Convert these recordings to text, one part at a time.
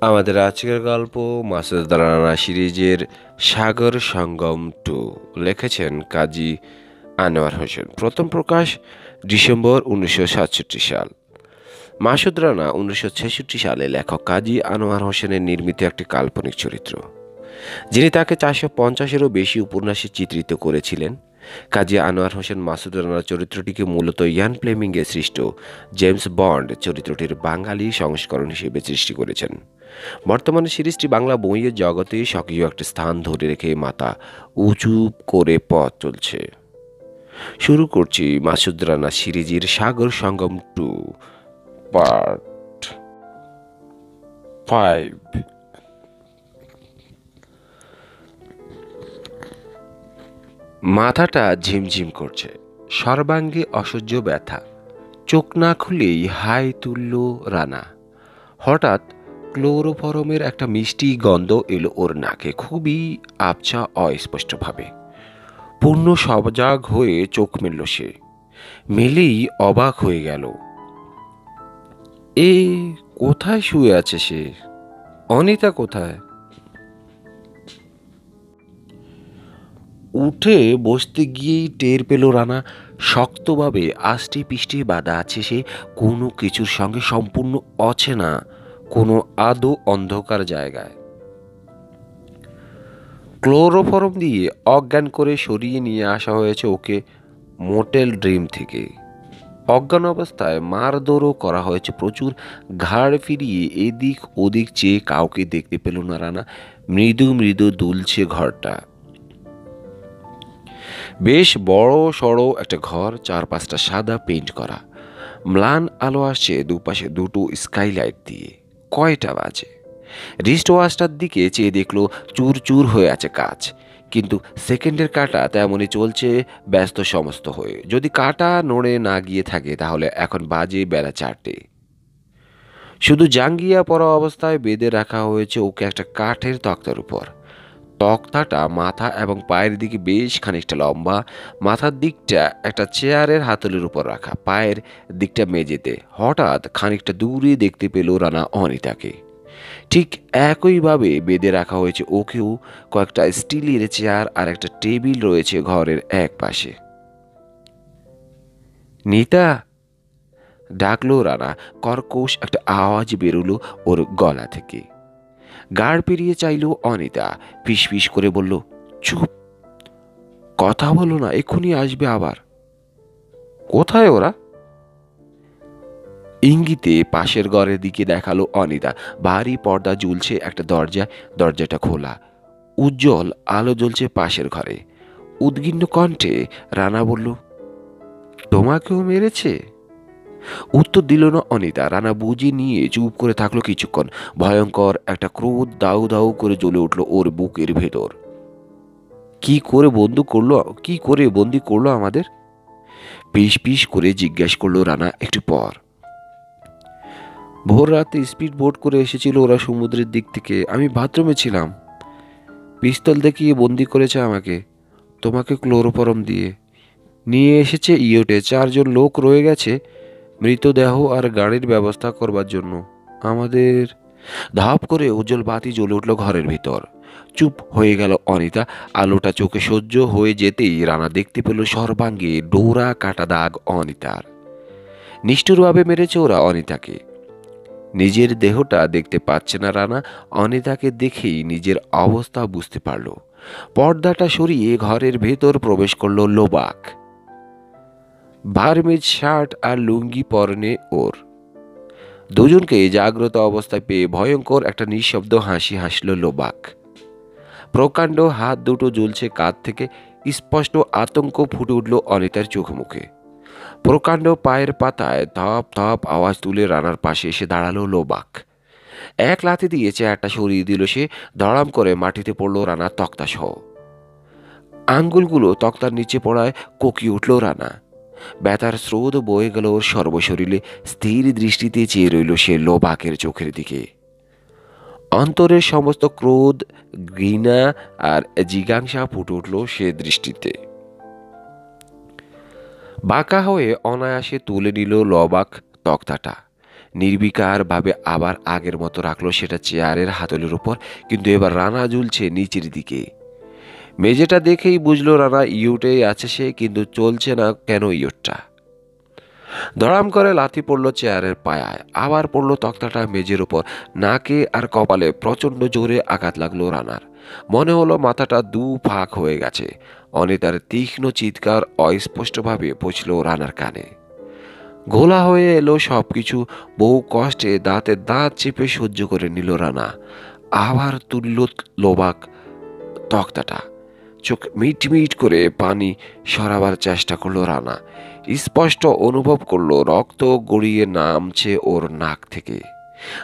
আমাদের আজকের গল্প মাসুদ রানা সিরিজের সাগর সঙ্গম 2 লিখেছেন কাজী আনোয়ার হোসেন। প্রথম প্রকাশ ডিসেম্বর 1967 সাল। মাসুদ রানা 1966 সালে লেখক কাজী আনোয়ার হোসেনের নির্মিত একটি কাল্পনিক চরিত্র, যিনি তাকে 450-এরও বেশি উপন্যাসে চিত্রিত করেছিলেন। কাজী আনোয়ার হোসেন মাসুদ রানার চরিত্রটিকে মূলত ইয়ান ফ্লেমিংয়ের সৃষ্ট জেমস বন্ড চরিত্রটির বাঙালি সংস্করণ হিসেবে সৃষ্টি করেছেন। বর্তমানে সিরিজটি বাংলা বইয়ের জগতে সক্রিয় একটা স্থান ধরে রেখে মাথা উঁচু করে পথ চলছে। শুরু করছি মাসুদ রানা সিরিজের সাগর সঙ্গম 2 পার্ট 5। মাথাটা ঝিমঝিম করছে, সর্বাঙ্গে অসহ্য ব্যথা। চোখ না খুলেই হাই তুলল রানা। হঠাৎ ক্লোরোফরমের একটা মিষ্টি গন্ধ এলো ওর নাকে, খুবই আবছা, অস্পষ্টভাবে। পূর্ণ সজাগ হয়ে চোখ মেলল সে। মেলেই অবাক হয়ে গেল। এ কোথায় শুয়ে আছে সে? অনিতা কোথায়? উঠে বসতে গিয়েই টের পেল রানা শক্তভাবে আষ্টে পিষ্টে বাঁধা আছে সে কোনো কিছুর সঙ্গে, সম্পূর্ণ অচেনা কোনো আদো অন্ধকার জায়গায়। ক্লোরোফর্ম দিয়ে অজ্ঞান করে সরিয়ে নিয়ে আসা হয়েছে ওকে মোটেল ড্রিম থেকে। অজ্ঞান অবস্থায় মারধরও করা হয়েছে প্রচুর। ঘাড় ফিরিয়ে এদিক ওদিক চেয়ে কাউকে দেখতে পেল না রানা। মৃদু মৃদু দুলছে ঘরটা। বেশ বড় সড়ো একটা ঘর, চারপাশটা সাদা পেইন্ট করা। ম্লান আলো আসছে দুপাশে দুটো স্কাইলাইট দিয়ে। কয়টা বাজে? রিস্ট ওয়াচটার দিকে চেয়ে দেখলো চুর চুর হয়ে আছে কাজ, কিন্তু সেকেন্ডের কাঁটা তেমনই চলছে ব্যস্ত সমস্ত হয়ে। যদি কাঁটা নড়ে না গিয়ে থাকে তাহলে এখন বাজে বেলা 4টে। শুধু জাঙ্গিয়া পরা অবস্থায় বেঁধে রাখা হয়েছে ওকে একটা কাঠের তক্তার উপর। তক্তাটা মাথা এবং পায়ের দিকে বেশ খানিকটা লম্বা। মাথার দিকটা একটা চেয়ারের হাতলের উপর রাখা, পায়ের দিকটা মেঝেতে। হঠাৎ খানিকটা দূরে দেখতে পেল রানা অনিতাকে। ঠিক একইভাবে বেঁধে রাখা হয়েছে ওকেও। কয়েকটা স্টিলের চেয়ার আর একটা টেবিল রয়েছে ঘরের এক পাশে। নিতা, ডাকলো রানা। কর্কশ একটা আওয়াজ বেরোলো ওর গলা থেকে। গাড় পেরিয়ে চাইল অনিতা। ফিস ফিস করে বলল, চুপ, কথা বলো না, এক্ষুনি আসবে আবার। কোথায় ওরা? ইঙ্গিতে পাশের ঘরের দিকে দেখালো অনিতা। ভারী পর্দা ঝুলছে একটা দরজায়, দরজাটা খোলা। উজ্জ্বল আলো জ্বলছে পাশের ঘরে। উদ্গিন্ন কণ্ঠে রানা বলল, তোমাকেও মেরেছে? উত্তর দিল না অনিতা। রানা বুঝে নিয়ে চুপ করে থাকলো কিছুক্ষণ। ভয়ঙ্কর একটা ক্রোধ দাউ দাউ করে জ্বলে উঠল ওর বুকের ভেতর। কি করে বন্দি করলো আমাদের? পিস পিস করে জিজ্ঞেস করলো রানা একটু পর। ভোর রাতে স্পিড বোট করে এসেছিল ওরা সমুদ্রের দিক থেকে। আমি বাথরুমে ছিলাম। পিস্তল দেখিয়ে বন্দি করেছে আমাকে, তোমাকে ক্লোরোফর্ম দিয়ে। নিয়ে এসেছে ইয়োটে। 4জন লোক রয়ে গেছে মৃতদেহ আর গাড়ির ব্যবস্থা করবার জন্য আমাদের। ধাপ করে উজ্জ্বল বাতি জ্বলে উঠল ঘরের ভিতর। চুপ হয়ে গেল অনিতা। আলোটা চোখে সহ্য হয়ে যেতেই রানা দেখতে পেল সর্বাঙ্গে ডোরা কাটা দাগ অনিতার। নিষ্ঠুরভাবে মেরেছে ওরা অনিতাকে। নিজের দেহটা দেখতে পাচ্ছে না রানা, অনিতাকে দেখেই নিজের অবস্থা বুঝতে পারল। পর্দাটা সরিয়ে ঘরের ভেতর প্রবেশ করলো লোবাক। ভার্মিজ শার্ট আর লুঙ্গি পরনে ওর। দুজনকে জাগ্রত অবস্থায় পেয়ে ভয়ঙ্কর একটা নিঃশব্দ হাসি হাসল লোবাক। প্রকাণ্ড হাত দুটো ঝুলছে কাঁধ থেকে। স্পষ্ট আতঙ্ক ফুটে উঠল অনিতার চোখ মুখে। প্রকাণ্ড পায়ের পাতায় ধপ ধপ আওয়াজ তুলে রানার পাশে এসে দাঁড়ালো লোবাক। এক লাথি দিয়ে চেয়ারটা সরিয়ে দিল সে। ধড়াম করে মাটিতে পড়ল রানার তক্তা সহ। আঙ্গুলগুলো তক্তার নিচে পড়ায় কোকিয়ে উঠল রানা। ব্যথার স্রোত বয়ে গেল ওর সর্বশরীরে। স্থির দৃষ্টিতে চেয়ে রইল সে লোবাকের চোখের দিকে। অন্তরের সমস্ত ক্রোধ, ঘৃণা আর জিজ্ঞাসা ফুটে উঠল সে দৃষ্টিতে। বাঁকা হয়ে অনায়াসে তুলে নিল লোবাক তক্তাটা। নির্বিকারভাবে আবার আগের মতো রাখলো সেটা চেয়ারের হাতলের উপর, কিন্তু এবার রানা ঝুলছে নিচের দিকে। মেঝেটা দেখেই বুঝলো রানা ইউটেই আছে সে, কিন্তু চলছে না কেন ইউটটা। ধড়াম করে লাথি পড়লো চেয়ারের পায়ায়, আবার পড়লো তক্তাটা মেঝের উপর। নাকে আর কপালে প্রচণ্ড জোরে আঘাত লাগলো রানার। মনে হলো মাথাটা দু ফাঁক হয়ে গেছে। অনিতার তীক্ষ্ণ চিৎকার অস্পষ্টভাবে পৌঁছল রানার কানে। ঘোলা হয়ে এলো সবকিছু। বহু কষ্টে দাঁতে দাঁত চেপে সহ্য করে নিল রানা। আবার তুলল লোবাক তক্তাটা। চোখ মিটমিট করে পানি সরাবার চেষ্টা করলো রানা। স্পষ্ট অনুভব করলো রক্ত গড়িয়ে নামছে ওর নাক থেকে।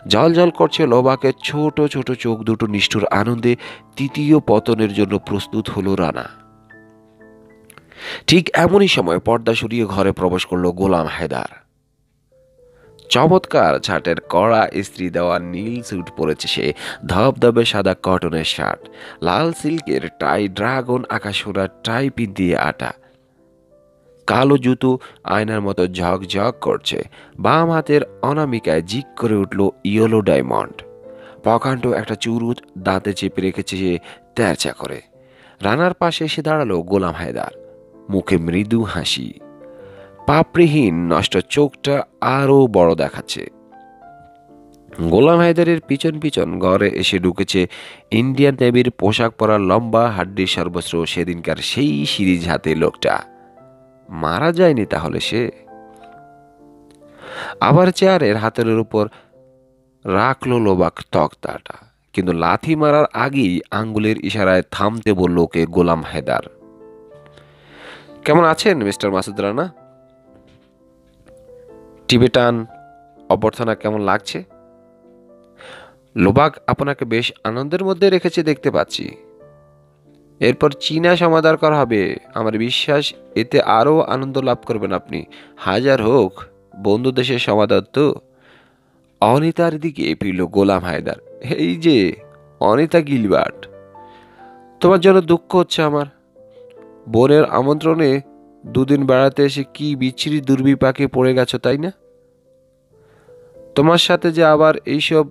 জল জল করছে লোবাকের ছোট ছোট চোখ দুটো। নিষ্ঠুর আনন্দে তৃতীয় পতনের জন্য প্রস্তুত হলো রানা। ঠিক এমনই সময় পর্দা সরিয়ে ঘরে প্রবেশ করলো গোলাম হায়দার। চমৎকার ছাটের কড়া ইস্ত্রি দেওয়া নীল স্যুট পরেছে সে। ধবধবে সাদা কটনের শার্ট, লাল সিল্কের টাই, ড্রাগন আকাশোরা টাই পিন দিয়ে আটা। কালো জুতো আয়নার মতো ঝকঝক করছে। বাম হাতের অনামিকায় জিক করে উঠল ইয়েলো ডায়মন্ড। প্রকাণ্ড একটা চুরুট দাঁতে চেপে রেখেছে সে তেরচা করে। রানার পাশে এসে দাঁড়ালো গোলাম হায়দার, মুখে মৃদু হাসি। পাপড়িহীন নষ্ট চোখটা আরো বড় দেখাচ্ছে। গোলাম হায়দারের পিছন পিছন ঘরে এসে ঢুকেছে ইন্ডিয়ান নেভির পোশাক পরা লম্বা হাড্ডি সর্বস্ব সেদিনকার সেই সিরিজ হাতে লোকটা। মারা যায়নি তাহলে সে? আবার চেয়ারের হাতের উপর রাখলো লোবাক তক্তাটা, কিন্তু লাথি মারার আগেই আঙ্গুলের ইশারায় থামতে বলল ওকে গোলাম হায়দার। কেমন আছেন মিস্টার মাসুদ রানা? টিবেটান অভ্যর্থনা কেমন লাগছে? লোবাক আপনাকে বেশ আনন্দের মধ্যে রেখেছে দেখতে পাচ্ছি। এরপর চীনা সমাদর করা হবে। আমার বিশ্বাস এতে আরও আনন্দ লাভ করবেন আপনি। হাজার হোক বন্ধু দেশের সমাদর তো। অনিতার দিকে ফিরল গোলাম হায়দার। এই যে অনিতা গিলবার্ট, তোমার জন্য দুঃখ হচ্ছে আমার। বোনের আমন্ত্রণে দুদিন বেড়াতে এসে কি বিচ্ছিরি দুর্বিপাকে পড়ে গেছো তাই না? তোমার সাথে যে আবার এইসব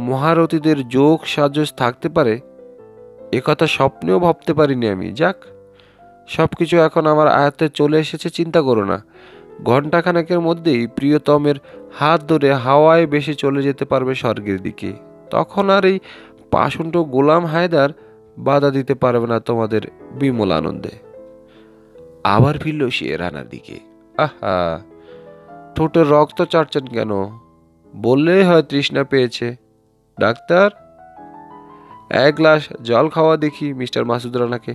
মহারথীদের যোগ সাজস থাকতে পারে একথা স্বপ্নেও ভাবতে পারিনি আমি। যাক, সব কিছু এখন আমার আয়ত্তে চলে এসেছে, চিন্তা করো না। ঘণ্টাখানেকের মধ্যেই প্রিয়তমের হাত ধরে হাওয়ায় বেশি চলে যেতে পারবে স্বর্গের দিকে। তখন আর এই পাষণ্ড গোলাম হায়দার বাধা দিতে পারবে না তোমাদের বিমল আনন্দে। আবার ফিরল সে রানার দিকে। আহা, ঠোঁটে রক্ত চাটছেন কেন? বললেই হয় তৃষ্ণা পেয়েছে। ডাক্তার, এক গ্লাস জল খাওয়া দেখি মিস্টার মাসুদ রানাকে।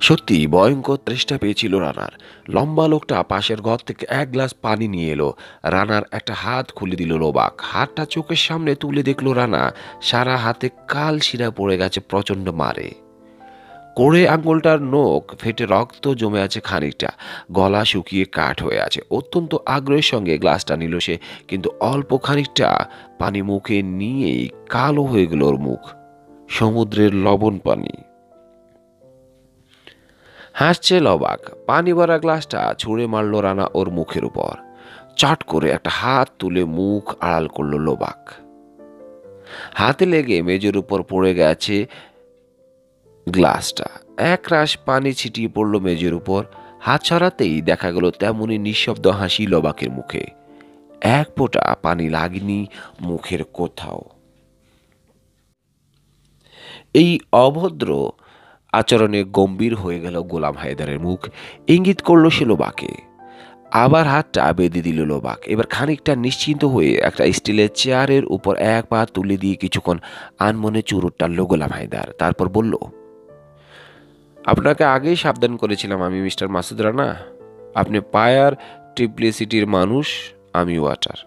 সত্যি ভয়ঙ্কর তৃষ্ণা পেয়েছিল রানার। লম্বা লোকটা পাশের ঘর থেকে এক গ্লাস পানি নিয়ে এলো। রানার একটা হাত খুলে দিল লোবাক। হাতটা চোখের সামনে তুলে দেখলো রানা সারা হাতে কাল শিরা পড়ে গেছে প্রচণ্ড মারে। কোড়ে আঙ্গুলটার নোখ ফেটে রক্ত জমে আছে খানিকটা। গলা শুকিয়ে কাঠ হয়ে আছে। অত্যন্ত আগ্রহের সঙ্গে গ্লাসটা নিল সে, কিন্তু অল্প খানিকটা পানি মুখে নিয়েই কালো হয়ে গেল ওর মুখ। সমুদ্রের লবণ পানি। হাসছে লোবাক। পানি ভরা গ্লাসটা ছুঁড়ে মারল রানা ওর মুখের উপর। চট করে একটা হাত তুলে মুখ আড়াল করলো লোবাক। হাতে লেগে মেজের উপর পড়ে গেছে গ্লাসটা। এক রাশ পানি ছিটিয়ে পড়ল মেজের উপর। হাত ছড়াতেই দেখা গেল তেমনি নিঃশব্দ হাসি লোবাকের মুখে। এক ফোঁটা পানি লাগেনি মুখের কোথাও। এই অভদ্র আচরণে গম্ভীর হয়ে গেল গোলাম হায়দারের মুখ। ইঙ্গিত করল সে লোবাকে। আবার হাতটা বেঁধে দিল লোবাক। এবার খানিকটা নিশ্চিন্ত হয়ে একটা স্টিলের চেয়ারের উপর এক পা তুলে দিয়ে কিছুক্ষণ আনমনে চুরুট টানল গোলাম হায়দার। তারপর বলল, আপনাকে আগেই সাবধান করেছিলাম আমি মিস্টার মাসুদ রানা। আপনি পায়ার ট্রিপ্লিসিটির মানুষ, আমি ওয়াটার।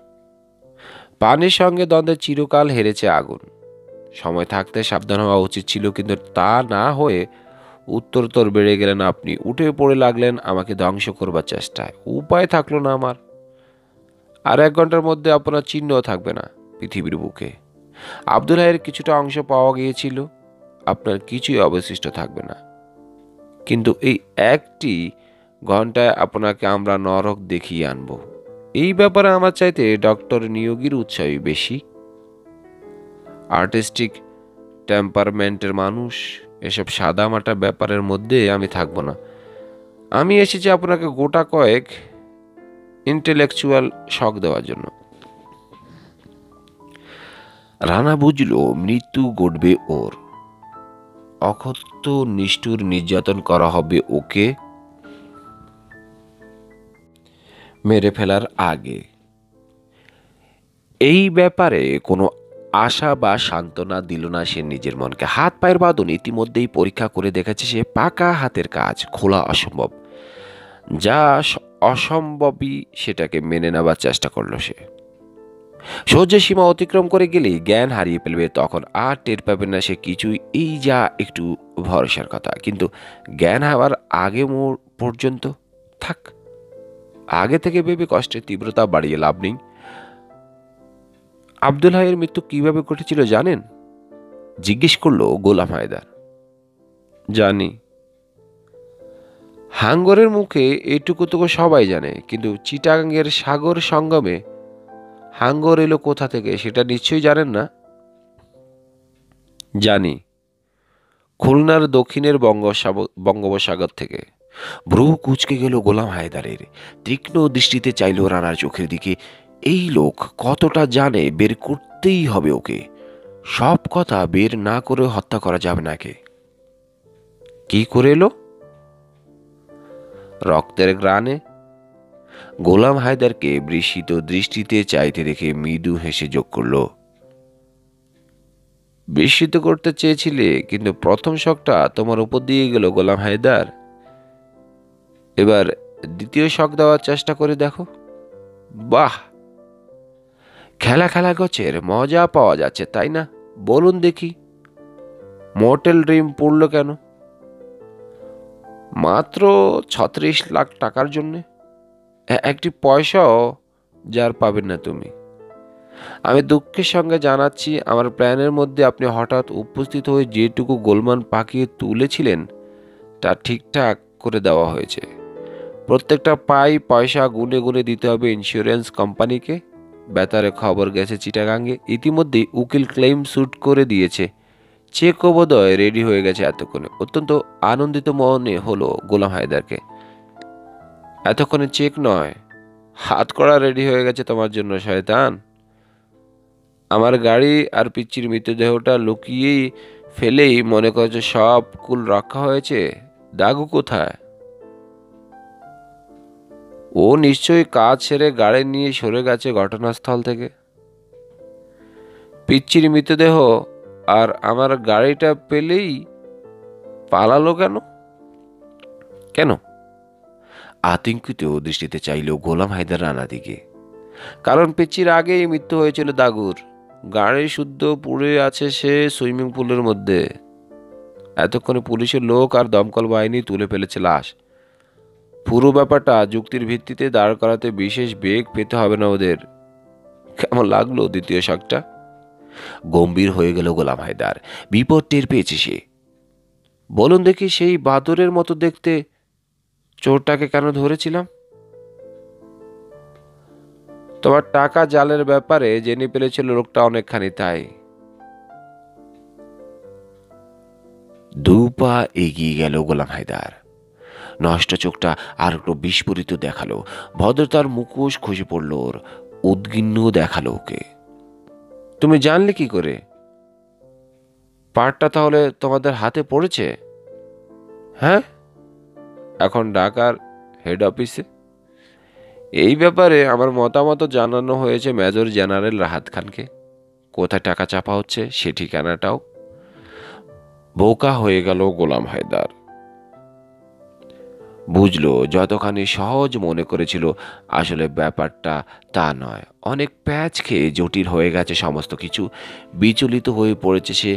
পানির সঙ্গে দ্বন্দ্বে চিরকাল হেরেছে আগুন। সময় থাকতে সাবধান হওয়া উচিত ছিল, কিন্তু তা না হয়ে উত্তরোত্তর বেড়ে গেলেন আপনি। উঠে পড়ে লাগলেন আমাকে ধ্বংস করবার চেষ্টায়। উপায় থাকলো না আমার। আর 1 ঘন্টার মধ্যে আপনার চিহ্নও থাকবে না পৃথিবীর বুকে। আব্দুল হাইয়ের কিছুটা অংশ পাওয়া গিয়েছিল, আপনার কিছুই অবশিষ্ট থাকবে না। কিন্তু এই 1টি ঘন্টায় আপনাকে আমরা নরক দেখিয়ে আনব। এই ব্যাপারে আমার চাইতে ডক্টর নিয়োগীর উৎসাহই বেশি। আর্টিস্টিক টেম্পারমেন্টের মানুষ, এসব সাদামাটা ব্যাপারের মধ্যে আমি থাকবো না। আমি এসেছি আপনাকে গোটা কয়েক ইন্টেলেকচুয়াল শক দেওয়ার জন্য। রানা বুঝল মৃত্যু ঘটবে ওর, অকথ্য নিষ্ঠুর নির্যাতন করা হবে ওকে মেরে ফেলার আগে। এই ব্যাপারে কোনো আশা বা সান্ত্বনা দিল না সে নিজের মনকে। হাত পায়ের বাঁধন ইতিমধ্যেই পরীক্ষা করে দেখেছে সে, পাকা হাতের কাজ খোলা অসম্ভব। যা অসম্ভবই সেটাকে মেনে নেবার চেষ্টা করলো সে। সহ্যের সীমা অতিক্রম করে গেলেই জ্ঞান হারিয়ে ফেলবে, তখন আর টের পাবে না সে কিছুই। এই যা একটু ভরসার কথা, কিন্তু জ্ঞান হওয়ার আগে পর্যন্ত থাক। আগে থেকে ভেবে কষ্টের তীব্রতা বাড়িয়ে লাভ নেই। আব্দুল হাইয়ের মৃত্যু কিভাবে ঘটেছিল জানেন? জিজ্ঞেস করলো গোলাম হায়দার। জানি। হাঙ্গরের মুখে এটুকু তো সবাই জানে, কিন্তু চিটাগাংয়ের সাগর সঙ্গমে হাঙ্গর এলো কোথা থেকে সেটা নিশ্চয়ই জানেন না? জানি। খুলনার দক্ষিণের বঙ্গোপসাগর থেকে। ভ্রু কুঁচকে গেল গোলাম হায়দারের। তীক্ষ্ণ দৃষ্টিতে চাইল রানার চোখের দিকে। এই লোক কতটা জানে বের করতেই হবে ওকে। সব কথা বের না করে হত্যা করা যাবে নাকে। কি করে এলো? রক্তের গ্রানে। গোলাম হায়দারকে বিস্মিত দৃষ্টিতে চাইতে দেখে মৃদু হেসে যোগ করল, বিস্মিত করতে চেয়েছিলে, কিন্তু প্রথম শকটা তোমার উপর দিয়ে গেল গোলাম হায়দার। এবার দ্বিতীয় শক দেওয়ার চেষ্টা করে দেখো। বাহ, খেলা খেলা গছের মজা পাওয়া যাচ্ছে তাই না? বলুন দেখি, মর্টেল ড্রিম পড়ল কেন? মাত্র 36 লাখ টাকার জন্যে? একটি পয়সাও যার পাবেন না তুমি। আমি দুঃখের সঙ্গে জানাচ্ছি, আমার প্ল্যানের মধ্যে আপনি হঠাৎ উপস্থিত হয়ে যেটুকু গোলমাল পাকিয়ে তুলেছিলেন তা ঠিকঠাক করে দেওয়া হয়েছে। প্রত্যেকটা পয়সা গুনে গুনে দিতে হবে ইন্স্যুরেন্স কোম্পানিকে। বেতারে খবর গেছে চিটাগাঙ্গে ইতিমধ্যেই উকিল ক্লেম স্যুট করে দিয়েছে। চেকও বোধহয় রেডি হয়ে গেছে এতক্ষণে। অত্যন্ত আনন্দিত মনে হলো গোলাম হায়দারকে। এতক্ষণে চেক নয়, হাত করা রেডি হয়ে গেছে তোমার জন্য শয়তান। আমার গাড়ি আর পিচ্চির মৃতদেহটা লুকিয়েই ফেলেই মনে করছে সব কুল রক্ষা হয়েছে। দাগু কোথায়? ও নিশ্চয়ই কাজ ছেড়ে গাড়ি নিয়ে সরে গেছে ঘটনাস্থল থেকে। পিচ্চির মৃতদেহ আর আমার গাড়িটা পেলেই পালালো কেন? কেন? আতঙ্কিত দৃষ্টিতে চাইল গোলাম হায়দার রানা দিকে। কারণ পিচ্চির আগেই মৃত্যু হয়েছিল দাগুর। গাড়ি শুদ্ধ পুড়ে আছে সে সুইমিং পুলের মধ্যে। এতক্ষণে পুলিশের লোক আর দমকল বাহিনী তুলে ফেলেছে লাশ। পুরো ব্যাপারটা যুক্তির ভিত্তিতে দাঁড় করাতে বিশেষ বেগ পেতে হবে না ওদের। কেমন লাগলো দ্বিতীয় শকটা? গম্ভীর হয়ে গেল গোলাম হায়দার। বিপদ টের পেয়েছে সে। বলুন দেখি, সেই বাদরের মতো দেখতে চোরটাকে কেন ধরেছিলাম? তোমার টাকা জালের ব্যাপারে জেনে ফেলেছিল লোকটা অনেকখানি, তাই। দু পা এগিয়ে গেল গোলাম হায়দার। নষ্ট চোখটা আর একটু বিস্ফোরিত দেখালো। ভদ্রতার মুখোশ খসে পড়ল ওর। উদ্গিন্ন দেখালো ওকে। তুমি জানলে কি করে? পার্টটা তাহলে তোমাদের হাতে পড়েছে? হ্যাঁ, এখন ঢাকার হেড অফিসে। এই ব্যাপারে আমার মতামত জানানো হয়েছে মেজর জেনারেল রাহাত খানকে। কোথায় টাকা চাপা হচ্ছে সে ঠিকানাটাও। বোকা হয়ে গেল গোলাম হায়দার। বুঝলো যতখানি সহজ মনে করেছিল আসলে ব্যাপারটা তা নয়। অনেক প্যাচ খেয়ে জটিল হয়ে গেছে সমস্ত কিছু। বিচলিত হয়ে পড়েছে সে।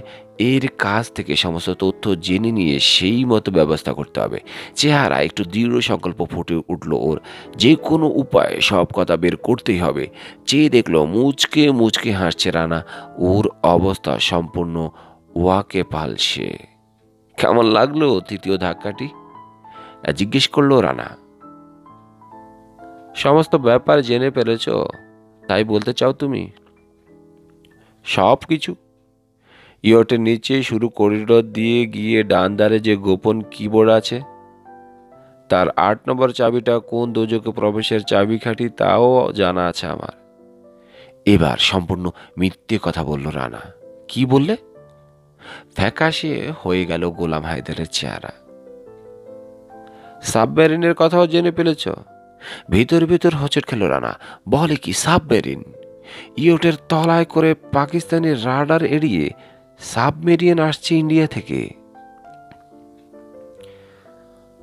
এর কাছ থেকে সমস্ত তথ্য জেনে নিয়ে সেই মতো ব্যবস্থা করতে হবে। চেহারা একটু দৃঢ় সংকল্প ফুটে উঠল ওর। যে কোনো উপায়ে সব কথা বের করতেই হবে। চেয়ে দেখলো মুচকে মুচকে হাসছে রানা। ওর অবস্থা সম্পূর্ণ ওয়াকেফাল সে। কেমন লাগলো তৃতীয় ধাক্কাটি? জিজ্ঞেস করলো রানা। সমস্ত ব্যাপার জেনে ফেলেছ, তাই বলতে চাও তুমি? সব কিছু। ইয়টের নিচে শুরু করিডোর দিয়ে গিয়ে ডান ধারে যে গোপন কিবোর্ড আছে, তার 8 নম্বর চাবিটা কোন দোজকে প্রবেশের চাবিকাঠি তাও জানা আছে আমার। এবার সম্পূর্ণ মিথ্যে কথা বলল রানা। কি বললে? ফ্যাকাশে হয়ে গেল গোলাম হায়দারের চেহারা। সাবমেরিনের কথাও জেনে ফেলেছ? ভিতর ভিতর হোঁচট খেল রানা। বলে কি সাবমেরিন? ইয়টের তলায় করে পাকিস্তানি রাডার এড়িয়ে সাবমেরিন আসছে ইন্ডিয়া থেকে।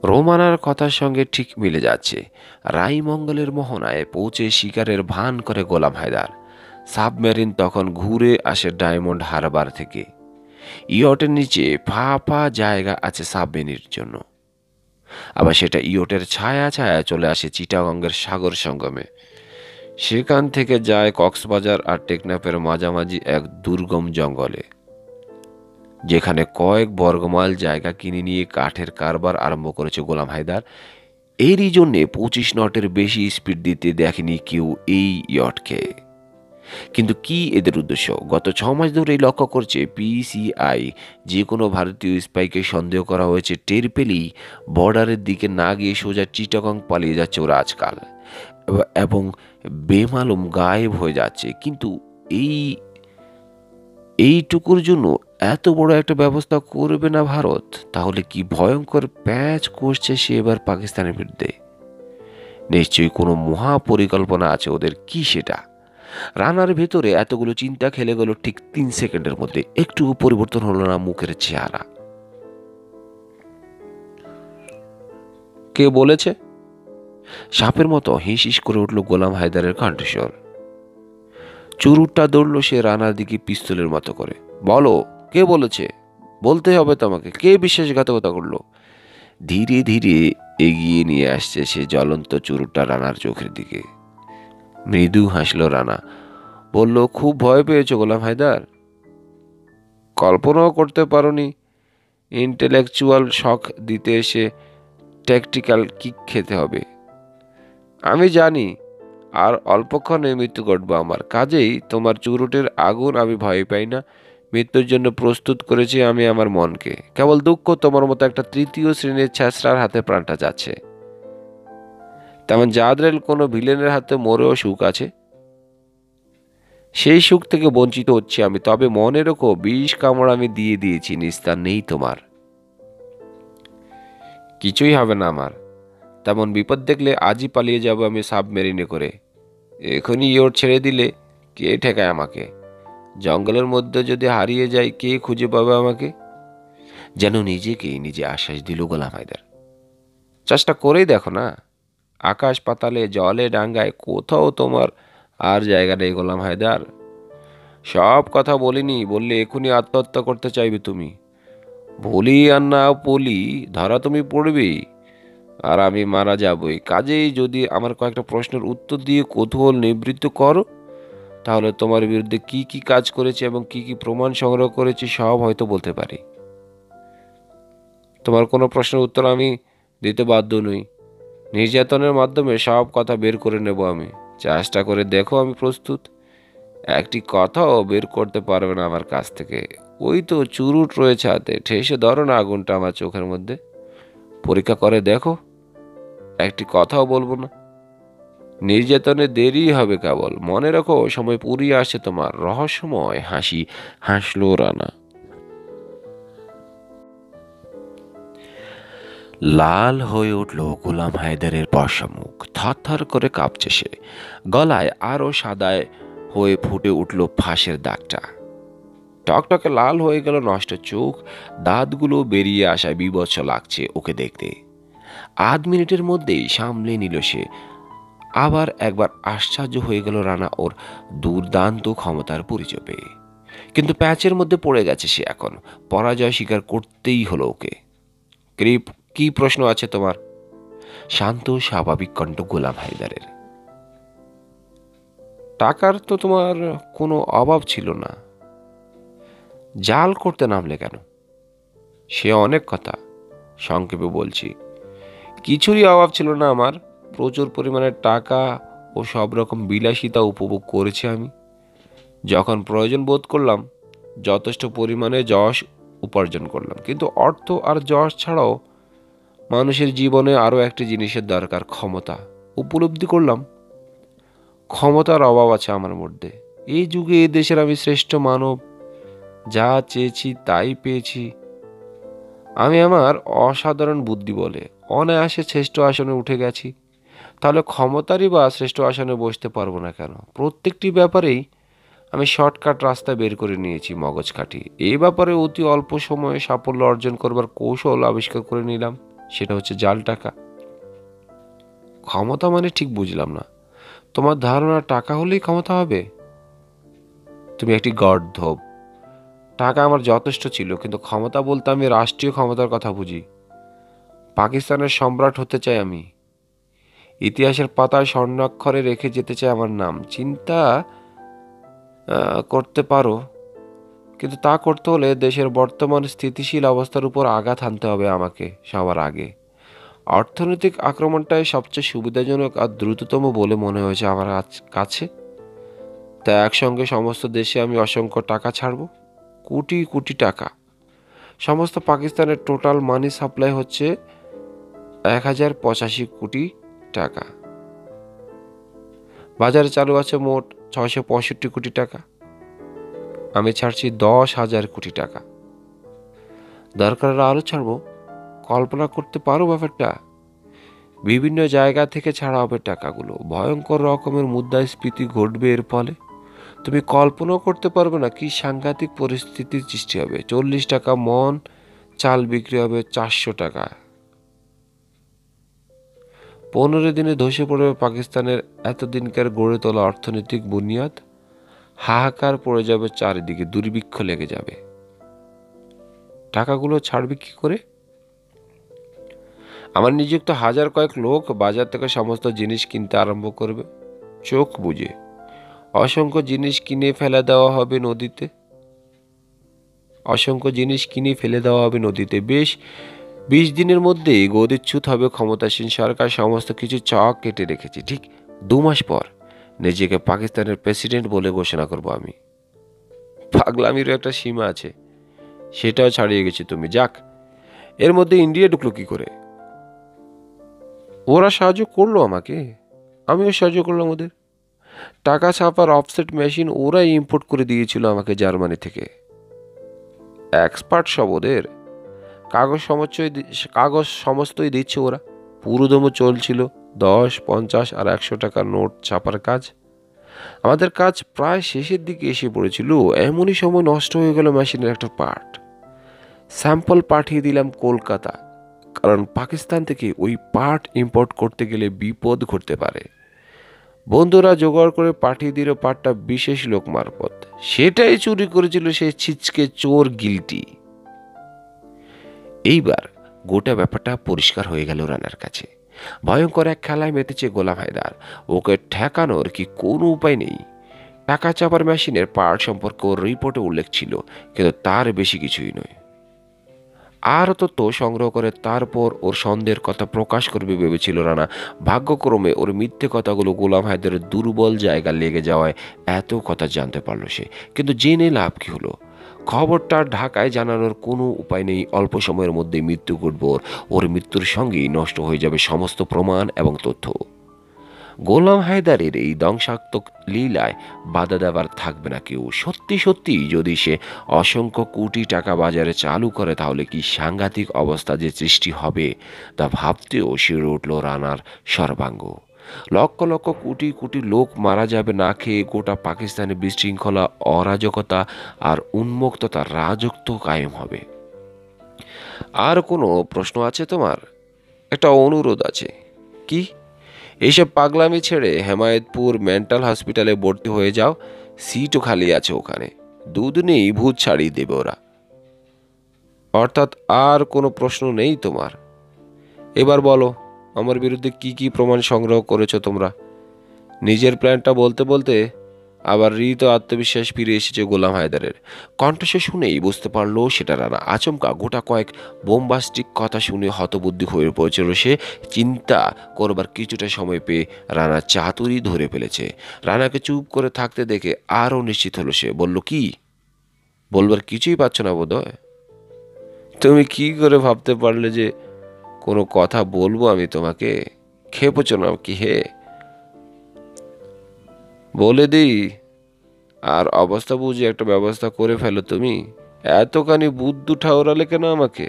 রোমানার কথার সঙ্গে ঠিক মিলে যাচ্ছে। রাইমঙ্গলের মোহনায় পৌঁছে শিকারের ভান করে গোলাম হায়দার। সাবমেরিন তখন ঘুরে আসে ডায়মন্ড হারবার থেকে। ইয়টের নিচে ফাঁপা জায়গা আছে সাবমেরিনের জন্য। আবার সেটা ইয়টের ছায়া ছায়া চলে আসে চিটাগঙ্গের সাগর সঙ্গমে। সেখান থেকে যায় কক্সবাজার আর টেকনাফের মাঝামাঝি এক দুর্গম জঙ্গলে, যেখানে কয়েক বর্গমাইল জায়গা কিনে নিয়ে কাঠের কারবার আরম্ভ করেছে গোলাম হায়দার। এরই জন্যে 25 নটের বেশি স্পিড দিতে দেখেনি কেউ এই ইয়টকে। কিন্তু কি এদের উদ্দেশ্য? গত 6 মাস ধরেই লক্ষ্য করছে পিসিআই। যে কোনো ভারতীয় স্পাইকে সন্দেহ করা হয়েছে টের পেলেই বর্ডারের দিকে না গিয়ে সোজা চিটাগং পালিয়ে যাচ্ছে ওরা আজকাল, এবং বেমালুম গায়েব হয়ে যাচ্ছে। কিন্তু এইটুকুর জন্য এত বড় একটা ব্যবস্থা করবে না ভারত? তাহলে কি ভয়ঙ্কর প্যাচ করছে সে এবার পাকিস্তানের বিরুদ্ধে। নিশ্চয়ই কোনো মহা পরিকল্পনা আছে ওদের। কি সেটা? রানার ভেতরে এতগুলো চিন্তা খেলে গেল ঠিক 3 সেকেন্ডের মধ্যে। একটু পরিবর্তন হলো না মুখের চেহারা। কে বলেছে? সাপের মতো হিস হিস করে উঠল গোলাম হায়দারের কণ্ঠস্বর। চুরুটটা দৌড়ল সে রানার দিকে পিস্তলের মতো করে। বলো, কে বলেছে? বলতে হবে তোমাকে। কে বিশ্বাসঘাতকতা করলো? ধীরে ধীরে এগিয়ে নিয়ে আসছে সে জ্বলন্ত চুরুটটা রানার চোখের দিকে। মৃদু হাসল রানা। বলল, খুব ভয় পেয়েছ গোলাম হায়দার? কল্পনাও করতে পারোনি ইন্টেলেকচুয়াল শক দিতে এসে ট্যাকটিক্যাল কিক খেতে হবে। আমি জানি আর অল্পক্ষণে মৃত্যু ঘটবে আমার। কাজেই তোমার চুরুটের আগুন আমি ভয় পাই না। মৃত্যুর জন্য প্রস্তুত করেছি আমি আমার মনকে। কেবল দুঃখ তোমার মতো একটা তৃতীয় শ্রেণীর ছ্যাঁচড়ার হাতে প্রাণটা যাচ্ছে। তেমন জাদরেল কোনো ভিলেনের হাতে মরেও সুখ আছে। সেই সুখ থেকে বঞ্চিত হচ্ছি আমি। তবে মনে রেখো, 20 কামড় আমি দিয়ে দিয়েছি, নিস্তার নেই তোমার। কিছুই হবে না আমার। তেমন বিপদ দেখলে আজই পালিয়ে যাব আমি সাবমেরিনে করে। এখনই ইয়ট ছেড়ে দিলে কে ঠেকায় আমাকে? জঙ্গলের মধ্যে যদি হারিয়ে যাই, কে খুঁজে পাবে আমাকে? যেন নিজেকেই নিজে আশ্বাস দিল গোলাম হায়দার। চেষ্টা করেই দেখো না। আকাশ পাতালে জলে ডাঙ্গায় কোথাও তোমার আর জায়গা নেই গোলাম হায়দার। সব কথা বলিনি, বললে এখনই আত্মহত্যা করতে চাইবে তুমি। বলি আর না বলি, ধরা তুমি পড়বেই, আর আমি মারা যাবই। কাজেই যদি আমার কয়েকটা প্রশ্নের উত্তর দিয়ে কৌতূহল নিবৃত্ত করো, তাহলে তোমার বিরুদ্ধে কি কি কাজ করেছে এবং কি কি প্রমাণ সংগ্রহ করেছি সব হয়তো বলতে পারি। তোমার কোনো প্রশ্নের উত্তর আমি দিতে বাধ্য নই। নির্যাতনের মাধ্যমে সব কথা বের করে নেব আমি। চেষ্টা করে দেখো আমি প্রস্তুত। একটি কথাও বের করতে পারবে না আমার কাছ থেকে। ওই তো চুরুট রয়েছে হাতে, ঠেসে ধরো না আগুনটা আমার চোখের মধ্যে। পরীক্ষা করে দেখো, একটি কথাও বলবো না। নির্যাতনে দেরি হবে কেবল। মনে রাখো, সময় পুরিয়ে আসছে তোমার। রহস্যময় হাসি হাসল রানা। লাল হয়ে উঠল গোলাম হায়দারের বর্ষা মুখ। থরথর করে কাঁপছে সে। গলায় আরো সাদায় হয়ে ফুটে উঠল ফাঁসের দাগটা। টকটকে লাল হয়ে গেল নষ্ট চোখ। দাঁতগুলো বেরিয়ে আসায় বিভৎস লাগছে ওকে দেখতে। আধ মিনিটের মধ্যেই সামলে নিল সে। আবার একবার আশ্চর্য হয়ে গেল রানা ওর দুর্দান্ত ক্ষমতার পরিচয় পেয়ে। কিন্তু প্যাচের মধ্যে পড়ে গেছে সে এখন। পরাজয় স্বীকার করতেই হলো ওকে। কি প্রশ্ন আছে তোমার? শান্ত স্বাভাবিক কণ্ঠ গোলাম হায়দারের। টাকার তো তোমার কোনো অভাব ছিল না, জাল করতে নামলে কেন? সে অনেক কথা, সংক্ষেপে বলছি। কিছুরই অভাব ছিল না আমার। প্রচুর পরিমাণে টাকা ও সব রকম বিলাসিতা উপভোগ করেছি আমি। যখন প্রয়োজন বোধ করলাম যথেষ্ট পরিমাণে যশ উপার্জন করলাম। কিন্তু অর্থ আর যশ ছাড়াও মানুষের জীবনে আরও একটি জিনিসের দরকার, ক্ষমতা। উপলব্ধি করলাম ক্ষমতার অভাব আছে আমার মধ্যে। এই যুগে এই দেশের আমি শ্রেষ্ঠ মানব, যা চেয়েছি তাই পেয়েছি। আমি আমার অসাধারণ বুদ্ধি বলে অনায়াসে শ্রেষ্ঠ আসনে উঠে গেছি। তাহলে ক্ষমতারই বা শ্রেষ্ঠ আসনে বসতে পারবো না কেন? প্রত্যেকটি ব্যাপারেই আমি শর্টকাট রাস্তা বের করে নিয়েছি মগজ খাটিয়ে। এই ব্যাপারে অতি অল্প সময়ে সাফল্য অর্জন করবার কৌশল আবিষ্কার করে নিলাম, সেটা হচ্ছে জাল টাকা। ক্ষমতা মানে ঠিক বুঝলাম না। তোমার ধারণা টাকা হলেই ক্ষমতা হবে? তুমি একটি গর্দভ। টাকা আমার যথেষ্ট ছিল, কিন্তু ক্ষমতা বলতে আমি রাষ্ট্রীয় ক্ষমতার কথা বুঝি। পাকিস্তানের সম্রাট হতে চাই আমি। ইতিহাসের পাতায় স্বর্ণাক্ষরে রেখে যেতে চাই আমার নাম। চিন্তা করতে পারো, কিন্তু তা করতে হলে দেশের বর্তমান স্থিতিশীল অবস্থার উপর আঘাত হানতে হবে আমাকে সবার আগে। অর্থনৈতিক আক্রমণটাই সবচেয়ে সুবিধাজনক আর দ্রুততম বলে মনে হয়েছে আমার কাছে। তা একসঙ্গে সমস্ত দেশে আমি অসংখ্য টাকা ছাড়ব, কোটি কোটি টাকা। সমস্ত পাকিস্তানের টোটাল মানি সাপ্লাই হচ্ছে 1085 কোটি টাকা। বাজারে চালু আছে মোট 665 কোটি টাকা। আমি ছাড়ছি 10,000 কোটি টাকা। দরকার আরও ছাড়বো। কল্পনা করতে পারো ব্যাপারটা? বিভিন্ন জায়গা থেকে ছাড়া হবে টাকাগুলো। ভয়ঙ্কর রকমের মুদ্রাস্ফীতি ঘটবে এর ফলে। তুমি কল্পনাও করতে পারবে না কি সাংঘাতিক পরিস্থিতির সৃষ্টি হবে। 40 টাকা মন চাল বিক্রি হবে 400 টাকা। 15 দিনে ধসে পড়বে পাকিস্তানের এতদিনকার গড়ে তোলা অর্থনৈতিক বুনিয়াদ। হাহাকার পড়ে যাবে চারিদিকে, দুর্ভিক্ষ লেগে যাবে। টাকাগুলো ছাড়বে কি করে? আমার নিযুক্ত হাজার কয়েক লোক বাজার থেকে সমস্ত জিনিস কিনতে আরম্ভ করবে চোখ বুঝে। অসংখ্য জিনিস কিনে ফেলে দেওয়া হবে নদীতে। বেশ 20 দিনের মধ্যেই গদিচ্যুত হবে ক্ষমতাসীন সরকার। সমস্ত কিছু চক কেটে রেখেছি। ঠিক 2 মাস পর নিজেকে পাকিস্তানের প্রেসিডেন্ট বলে ঘোষণা করব আমি। পাগলামিরও একটা সীমা আছে, সেটাও ছাড়িয়ে গেছি তুমি। যাক, এর মধ্যে ইন্ডিয়া ঢুকলো কি করে? ওরা সাহায্য করলো আমাকে, আমিও সাহায্য করলাম ওদের। টাকা ছাপার অফসেট মেশিন ওরাই ইম্পোর্ট করে দিয়েছিল আমাকে জার্মানি থেকে। এক্সপার্ট সব ওদের। কাগজ সমস্তই দিচ্ছে ওরা। পুরোদম চলছিল 10, 50 আর 100 টাকার নোট ছাপার কাজ। আমাদের কাজ প্রায় শেষের দিকে এসে পড়েছিল। এমনই সময় নষ্ট হয়ে গেল মেশিনের একটা পার্ট। স্যাম্পল পাঠিয়ে দিলাম কলকাতা, কারণ পাকিস্তান থেকে ওই পার্ট ইম্পোর্ট করতে গেলে বিপদ ঘটতে পারে। বন্ধুরা জোগাড় করে পাঠিয়ে দিল পার্টটা বিশেষ লোক মারফত। সেটাই চুরি করেছিল সেই ছিচকে চোর গিলটি। এইবার গোটা ব্যাপারটা পরিষ্কার হয়ে গেল রানার কাছে। ভয়ঙ্কর এক খেলায় মেতেছে গোলাম হায়দার। ওকে ঠেকানোর কি কোনো উপায় নেই। টাকা চাপার মেশিনের পার্ট সম্পর্কে ওর রিপোর্টে উল্লেখ ছিল, কিন্তু তার বেশি কিছুই নয়। আর তথ্য সংগ্রহ করে তারপর ওর সন্দেহের কথা প্রকাশ করবে ভেবেছিল রানা। ভাগ্যক্রমে ওর মিথ্যে কথাগুলো গোলাম হায়দারের দুর্বল জায়গা লেগে যাওয়ায় এত কথা জানতে পারল সে। কিন্তু জেনে লাভ কি হলো? খবরটা ঢাকায় জানানোর কোনো উপায় নেই। অল্প সময়ের মধ্যে মৃত্যু ঘটবে ওর মৃত্যুর সঙ্গেই নষ্ট হয়ে যাবে সমস্ত প্রমাণ এবং তথ্য। গোলাম হায়দারের এই ধ্বংসাত্মক লীলায় বাধা দেওয়ার থাকবে না কেউ। সত্যি সত্যি যদি সে অসংখ্য কোটি টাকা বাজারে চালু করে, তাহলে কি সাংঘাতিক অবস্থা যে সৃষ্টি হবে তা ভাবতেও শিউরে উঠল রানার সর্বাঙ্গ। লক্ষ লক্ষ কোটি কোটি লোক মারা যাবে না খেয়ে। গোটা পাকিস্তানে বিশৃঙ্খলা, অরাজকতা আর উন্মুক্ততার রাজত্ব কায়েম হবে। আর কোনো প্রশ্ন আছে তোমার? একটা অনুরোধ আছে। কি? এইসব পাগলামি ছেড়ে হেমায়েতপুর মেন্টাল হসপিটালে ভর্তি হয়ে যাও। সিটও খালি আছে ওখানে। দুদিনেই ভূত ছাড়িয়ে দেবে ওরা। অর্থাৎ আর কোনো প্রশ্ন নেই তোমার? এবার বলো, আমার বিরুদ্ধে কি কি প্রমাণ সংগ্রহ করেছো তোমরা? নিজের প্ল্যানটা বলতে বলতে আবার হৃত আত্মবিশ্বাস ফিরে এসেছে গোলাম হায়দারের। কণ্ঠস্বর শুনেই বুঝতে পারলো সেটা রানা। আচমকা গোটা কয়েক বোমবাস্টিক কথা শুনে হতবুদ্ধি হয়ে পড়েছিল সে। চিন্তা করবার কিছুটা সময় পেয়ে রানা চাতুরি ধরে ফেলেছে। রানাকে চুপ করে থাকতে দেখে আরও নিশ্চিত হলো সে। বলল, কি বলবার কিছুই পাচ্ছ না বোধহয়? তুমি কি করে ভাবতে পারলে যে কোনো কথা বলবো আমি তোমাকে? খেপেছ না কি হে? বলে দিই, আর অবস্থা বুঝে একটা ব্যবস্থা করে ফেলো তুমি। এতখানি বুদ্ধু ঠাওরালে কেন আমাকে?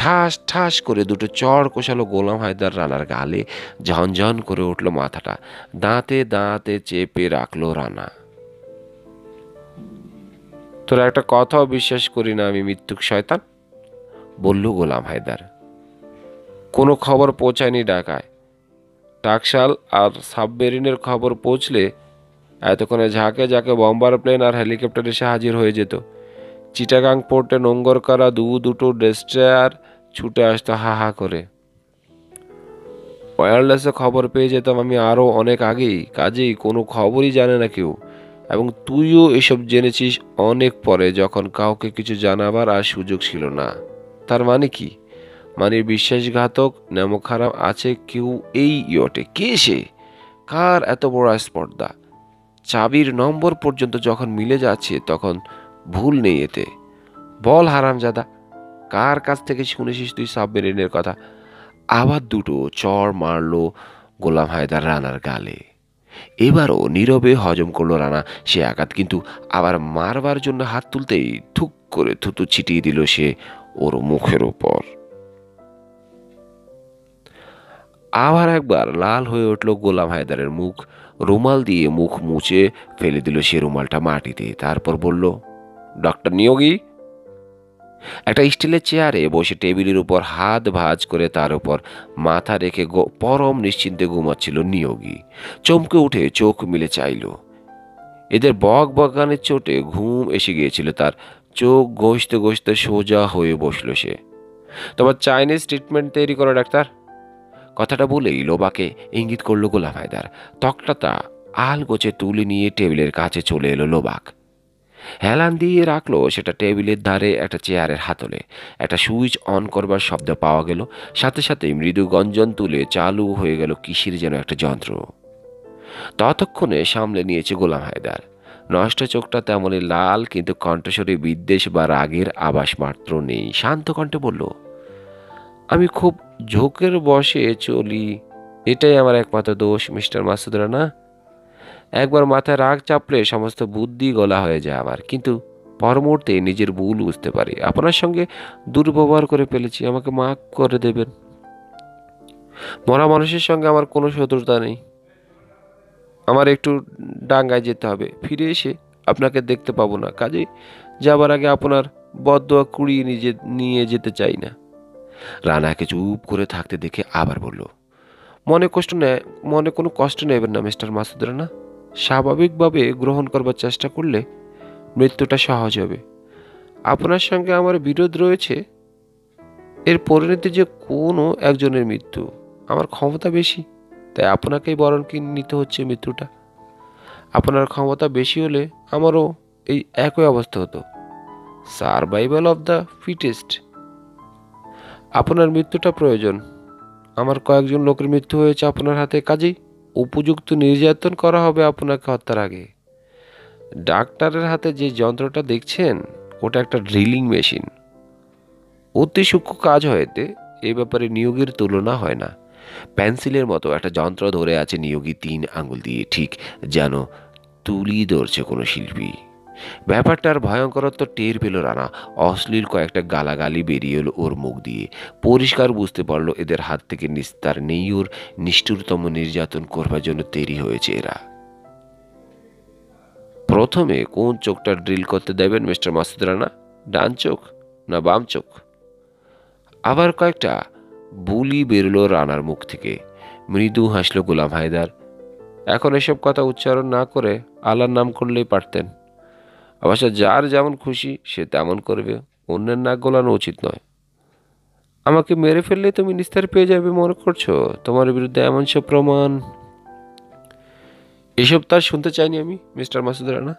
ঠাস ঠাস করে দুটো চড় কষালো গোলাম হায়দার রানার গালে। ঝনঝন করে উঠল মাথাটা। দাঁতে দাঁতে চেপে রাখলো রানা। তোরা একটা কথাও বিশ্বাস করি না আমি, মৃত্যুক শয়তান, বলল গোলাম হায়দার। কোনো খবর পৌঁছায়নি ঢাকায়। টাকশাল আর সাবমেরিনের খবর পৌঁছলে এতক্ষণে ঝাঁকে ঝাঁকে বম্বার প্লেন আর হেলিকপ্টার এসে হাজির হয়ে যেত। চিটাগাং পোর্টে নোঙ্গর করা দুটো ডেস্ট্রয়ার ছুটে আসতো হা হা করে। ওয়্যারলেসে খবর পেয়ে যেতাম আমি আরও অনেক আগেই। কাজেই কোনো খবরই জানে না কেউ। এবং তুইও এসব জেনেছিস অনেক পরে, যখন কাউকে কিছু জানাবার আর সুযোগ ছিল না। তার মানে কি? মানে বিশ্বাসঘাতক নেমো খারাপ আছে কেউ এই ইয়টে। কে সে? কার এত বড় স্পর্ধা? চাবির নম্বর পর্যন্ত যখন মিলে যাচ্ছে তখন ভুল নেই এতে। বল হারামজাদা, কার কাছ থেকে শুনেছিস তুই সাবমেরিনের কথা? আবার দুটো চড় মারলো গোলাম হায়দার রানার গালে। এবারও নীরবে হজম করলো রানা সে আঘাত। কিন্তু আবার মারবার জন্য হাত তুলতেই থুক করে থুতু ছিটিয়ে দিল সে ওর মুখের উপর। আবার একবার লাল হয়ে উঠল গোলাম হায়দারের মুখ। রুমাল দিয়ে মুখ মুছে ফেলে দিল সে রুমালটা মাটিতে। তারপর বলল, ডক্টর নিয়োগী। একটা স্টিলের চেয়ারে বসে টেবিলের উপর হাত ভাঁজ করে তার উপর মাথা রেখে পরম নিশ্চিন্তে ঘুমাচ্ছিল নিয়োগী। চমকে উঠে চোখ মিলে চাইল। এদের বক বকানের চোটে ঘুম এসে গিয়েছিল তার। চোখ ঘষতে ঘষতে সোজা হয়ে বসল সে। তোমার চাইনিজ ট্রিটমেন্ট তৈরি করো ডাক্তার। কথাটা বলেই লোবাকে ইঙ্গিত করলো গোলাম হায়দার। তক্তাটা আলগোছে তুলে নিয়ে টেবিলের কাছে চলে এলো লোবাক। হেলান দিয়ে রাখলো সেটা টেবিলের ধারে একটা চেয়ারের হাতলে। একটা সুইচ অন করবার শব্দ পাওয়া গেল। সাথে সাথে মৃদু গঞ্জন তুলে চালু হয়ে গেল কিসের যেন একটা যন্ত্র। ততক্ষণে সামলে নিয়েছে গোলাম হায়দার। নষ্ট চোখটা তেমনই লাল, কিন্তু কণ্ঠস্বরে বিদ্বেষ বা রাগের আভাস মাত্র নেই। শান্ত কণ্ঠে বলল, আমি খুব ঝোঁকের বশে চলি, এটাই আমার একমাত্র দোষ মিস্টার মাসুদ রানা। একবার মাথায় রাগ চাপলে সমস্ত বুদ্ধি গলা হয়ে যায় আমার। কিন্তু পর মুহূর্তে নিজের ভুল বুঝতে পারি। আপনার সঙ্গে দুর্ব্যবহার করে ফেলেছি, আমাকে মাফ করে দেবেন। মরা মানুষের সঙ্গে আমার কোনো শত্রুতা নেই। আমার একটু ডাঙ্গায় যেতে হবে, ফিরে এসে আপনাকে দেখতে পাবো না। কাজেই যাবার আগে আপনার বদদোয়া কুড়িয়ে নিয়ে যেতে চাই না। রানাকে চুপ করে থাকতে দেখে আবার বলল, মনে কোনো কষ্ট নেবেন না মিস্টার মাসুদ রানা। স্বাভাবিকভাবে গ্রহণ করবার চেষ্টা করলে মৃত্যুটা সহজ হবে। আপনার সঙ্গে আমার বিরোধ রয়েছে, এর পরিণতি যে কোনো একজনের মৃত্যু। আমার ক্ষমতা বেশি, তাই আপনাকেই বরণ নিতে হচ্ছে মৃত্যুটা। আপনার ক্ষমতা বেশি হলে আমারও এই একই অবস্থা হতো। Survival of the fittest. আপনার মৃত্যুটা প্রয়োজন। আমার কয়েকজন লোকের মৃত্যু হয়েছে আপনার হাতে, কাজেই উপযুক্ত নির্যাতন করা হবে আপনাকে হত্যার আগে। ডাক্তারের হাতে যে যন্ত্রটা দেখছেন ওটা একটা ড্রিলিং মেশিন। অতি সূক্ষ্ম কাজ হয় এতে। এ ব্যাপারে নিয়োগের তুলনা হয় না। পেন্সিলের মতো একটা যন্ত্র ধরে আছে নিয়োগী 3 আঙুল দিয়ে, ঠিক যেন তুলি ধরছে কোনো শিল্পী। ব্যাপারটার ভয়ঙ্করত্ব টের পেল রানা। অশ্লীল কয়েকটা গালাগালি বেরিয়ে এলো ওর মুখ দিয়ে। পরিষ্কার বুঝতে পারলো এদের হাত থেকে নিস্তার নেই। ওর নিষ্ঠুরতম নির্যাতন করবার জন্য তৈরি হয়েছে এরা। প্রথমে কোন চোখটা ড্রিল করতে দেবেন মিস্টার মাসুদ রানা? ডান চোখ না বাম চোখ? আবার কয়েকটা বুলি বেরোলো রানার মুখ থেকে। মৃদু হাসলো গোলাম হায়দার। এখন এসব কথা উচ্চারণ না করে আল্লাহর নাম করলেই পারতেন। অবশ্য যার যেমন খুশি সে তেমন করবে, অন্যের নাক গলানো উচিত নয়। আমাকে মেরে ফেললে তুমি নিস্তার পেয়ে যাবে মনে করছো? তোমার বিরুদ্ধে এমন সব প্রমাণ। এসব তার শুনতে চাইনি আমি, মিস্টার মাসুদ রানা।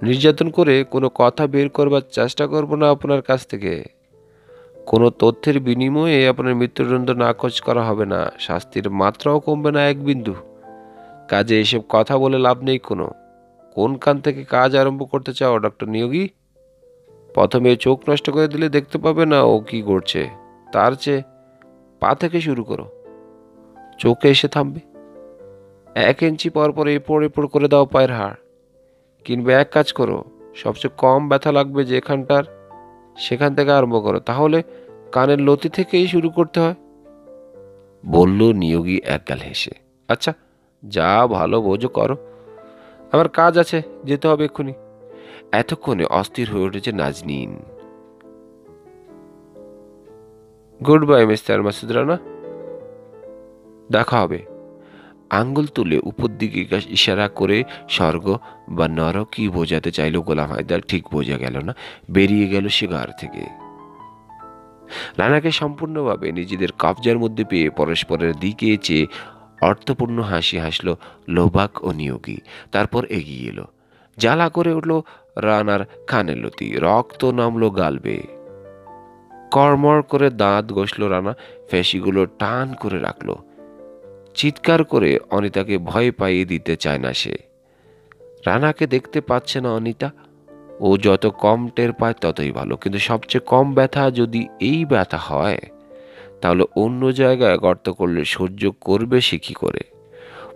নির্যাতন করে কোনো কথা বের করবার চেষ্টা করব না আপনার কাছ থেকে। কোনো তথ্যের বিনিময়ে আপনার মৃত্যুদণ্ড নাকচ করা হবে না, শাস্তির মাত্রাও কমবে না এক বিন্দু। কাজে এসব কথা বলে লাভ নেই কোনো। কোন কান থেকে কাজ আরম্ভ করতে চাও ডক্টর নিয়োগী? প্রথমে চোখ নষ্ট করে দিলে দেখতে পাবে না ও কি করছে। তার চেয়ে পা থেকে শুরু করো, চোখে এসে থামবে। 1 ইঞ্চি পর পর এপড় এপড় করে দাও পায়ের হাড়। কিংবা এক কাজ করো, সবচেয়ে কম ব্যথা লাগবে যেখানটার সেখান থেকে আরম্ভ করো, তাহলে কানের লতি থেকেই শুরু করতে হয়, বলল নিয়োগী একগাল হেসে। আচ্ছা, যা ভালো বোঝো করো, আমার কাজ আছে, যেতে হবে এক্ষুনি। এতক্ষণে অস্থির হয়ে উঠেছে Nazneen. Good bye mister Masud Rana, দেখা হবে। আঙ্গুল তুলে উপর দিকে ইশারা করে স্বর্গ বা নরক কি বোঝাতে চাইল গোলাম হায়দার ঠিক বোঝা গেল না। বেরিয়ে গেল সে ঘর থেকে। রানাকে সম্পূর্ণভাবে নিজেদের কবজার মধ্যে পেয়ে পরস্পরের দিকে চেয়ে অর্থপূর্ণ হাসি হাসল লোবাক ও নিয়োগী। তারপর এগিয়ে এলো। জ্বালা করে উঠল রানার কানের লতি, রক্ত নামলো গাল বেয়ে। কড়মড় করে দাঁত ঘষল রানা, ফেঁসিগুলো টান করে রাখলো। চিৎকার করে অনিতাকে ভয় পাইয়ে দিতে চায় না সে। রানাকে দেখতে পাচ্ছে না অনিতা। ও যত কম টের পায় ততই ভালো, কিন্তু সবচেয়ে কম ব্যথা যদি এই ব্যথা হয়, তাহলে অন্য জায়গায় গর্ত করলে সহ্য করবে সে কি করে?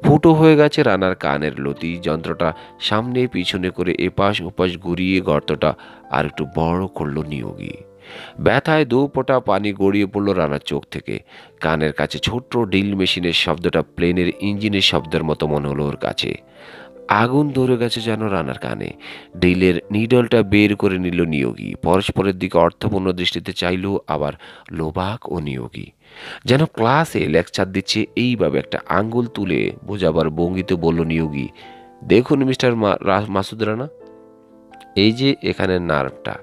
ফুটো হয়ে গেছে রানার কানের লতি। যন্ত্রটা সামনে পিছনে করে এপাশ ওপাশ ঘুরিয়ে গর্তটা আর একটু বড় করলো নিয়োগী। ব্যথায় দু ফোঁটা পানি গড়িয়ে পড়ল রানার চোখ থেকে। কানের কাছে ছোট্ট ড্রিল মেশিনের শব্দটা প্লেনের ইঞ্জিনের শব্দের মতো মনে হলো ওর কাছে। আগুন ধরে গেছে যেন রানার কানে। ড্রিলের নিডলটা বের করে নিল নিয়োগী। পরস্পরের দিকে অর্থপূর্ণ দৃষ্টিতে চাইল আবার লোবাক ও নিয়োগী, যেন ক্লাসে লেকচার দিচ্ছে। এইভাবে একটা আঙ্গুল তুলে বোঝাবার ভঙ্গিতে বলল নিয়োগী, দেখুন মিস্টার মাসুদ রানা, এই যে এখানের নার্ভটা,